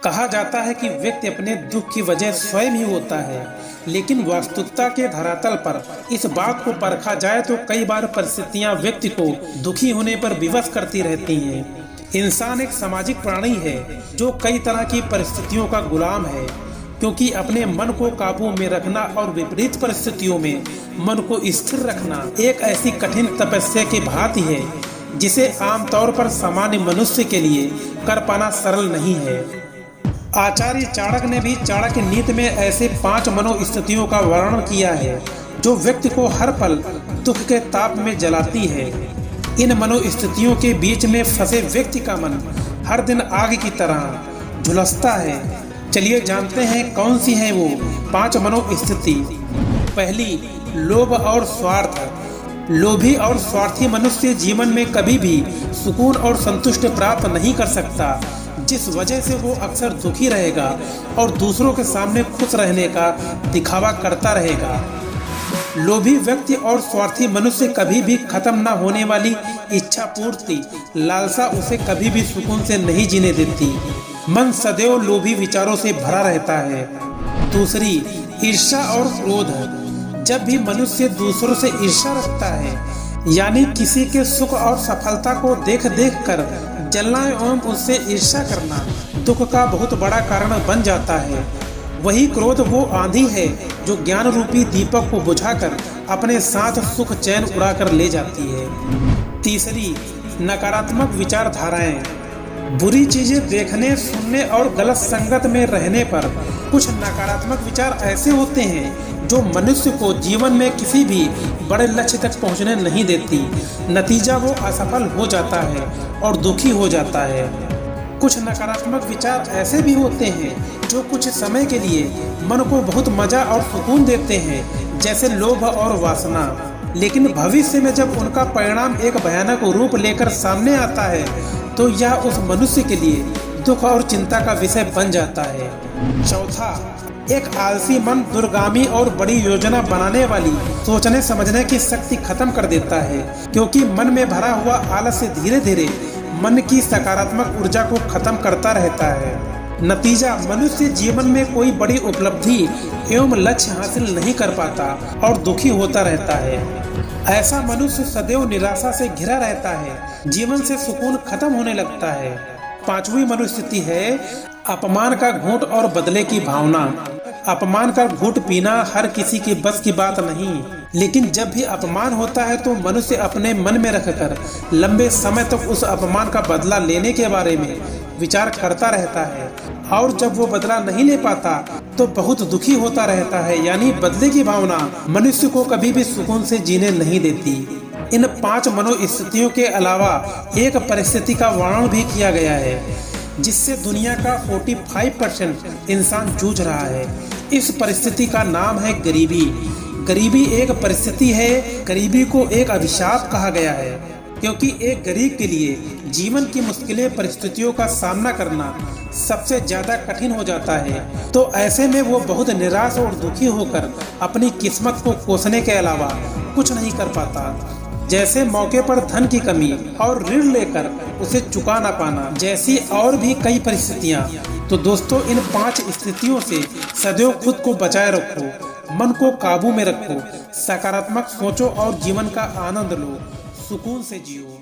कहा जाता है कि व्यक्ति अपने दुख की वजह स्वयं ही होता है, लेकिन वास्तविकता के धरातल पर इस बात को परखा जाए तो कई बार परिस्थितियां व्यक्ति को दुखी होने पर विवश करती रहती हैं। इंसान एक सामाजिक प्राणी है जो कई तरह की परिस्थितियों का गुलाम है, क्योंकि अपने मन को काबू में रखना और विपरीत परिस्थितियों में मन को स्थिर रखना एक ऐसी कठिन तपस्या की भांति है जिसे आमतौर पर सामान्य मनुष्य के लिए कर पाना सरल नहीं है। आचार्य चाणक्य ने भी चाणक्य नीति में ऐसे 5 मनोस्थितियों का वर्णन किया है जो व्यक्ति को हर पल दुख के ताप में जलाती है। इन मनोस्थितियों के बीच में फंसे व्यक्ति का मन हर दिन आग की तरह झुलसता है। चलिए जानते हैं कौन सी हैं वो 5 मनोस्थिति। पहली, लोभ और स्वार्थ। लोभी और स्वार्थी मनुष्य जीवन में कभी भी सुकून और संतुष्टि प्राप्त नहीं कर सकता, जिस वजह से वो अक्सर दुखी रहेगा और दूसरों के सामने खुश रहने का दिखावा करता रहेगा। लोभी व्यक्ति और स्वार्थी मनुष्य कभी भी खत्म न होने वाली इच्छा पूर्ति लालसा उसे कभी भी सुकून से नहीं जीने देती। मन सदैव लोभी विचारों से भरा रहता है। दूसरी, ईर्ष्या और क्रोध। जब भी मनुष्य दूसरों से ईर्ष्या रखता है, यानी किसी के सुख और सफलता को देख कर जलना एवं उससे ईर्ष्या करना दुख का बहुत बड़ा कारण बन जाता है। वही क्रोध वो आंधी है जो ज्ञान रूपी दीपक को बुझाकर अपने साथ सुख चैन उड़ा कर ले जाती है। तीसरी, नकारात्मक विचारधाराएं। बुरी चीजें देखने, सुनने और गलत संगत में रहने पर कुछ नकारात्मक विचार ऐसे होते हैं जो मनुष्य को जीवन में किसी भी बड़े लक्ष्य तक पहुंचने नहीं देती। नतीजा वो असफल हो जाता है और दुखी हो जाता है। कुछ नकारात्मक विचार ऐसे भी होते हैं जो कुछ समय के लिए मन को बहुत मजा और सुकून देते हैं, जैसे लोभ और वासना, लेकिन भविष्य में जब उनका परिणाम एक भयानक रूप लेकर सामने आता है तो यह उस मनुष्य के लिए दुख और चिंता का विषय बन जाता है। चौथा, एक आलसी मन दूरगामी और बड़ी योजना बनाने वाली सोचने समझने की शक्ति खत्म कर देता है, क्योंकि मन में भरा हुआ आलस्य धीरे धीरे मन की सकारात्मक ऊर्जा को खत्म करता रहता है। नतीजा, मनुष्य जीवन में कोई बड़ी उपलब्धि एवं लक्ष्य हासिल नहीं कर पाता और दुखी होता रहता है। ऐसा मनुष्य सदैव निराशा से घिरा रहता है, जीवन से सुकून खत्म होने लगता है। पांचवी मनोस्थिति है अपमान का घूंट और बदले की भावना। अपमान का घूंट पीना हर किसी की बस की बात नहीं, लेकिन जब भी अपमान होता है तो मनुष्य अपने मन में रखकर लंबे समय तक उस अपमान का बदला लेने के बारे में विचार करता रहता है, और जब वो बदला नहीं ले पाता तो बहुत दुखी होता रहता है। यानी बदले की भावना मनुष्य को कभी भी सुकून से जीने नहीं देती। इन 5 मनोस्थितियों के अलावा एक परिस्थिति का वर्णन भी किया गया है जिससे दुनिया का 45% इंसान जूझ रहा है। इस परिस्थिति का नाम है गरीबी। गरीबी एक परिस्थिति है। गरीबी को एक अभिशाप कहा गया है, क्योंकि एक गरीब के लिए जीवन की मुश्किलें परिस्थितियों का सामना करना सबसे ज्यादा कठिन हो जाता है। तो ऐसे में वो बहुत निराश और दुखी होकर अपनी किस्मत को कोसने के अलावा कुछ नहीं कर पाता, जैसे मौके पर धन की कमी और ऋण लेकर उसे चुका ना पाना जैसी और भी कई परिस्थितियां। तो दोस्तों, इन 5 स्थितियों से सदैव खुद को बचाए रखो, मन को काबू में रखो, सकारात्मक सोचो और जीवन का आनंद लो, सुकून से जियो।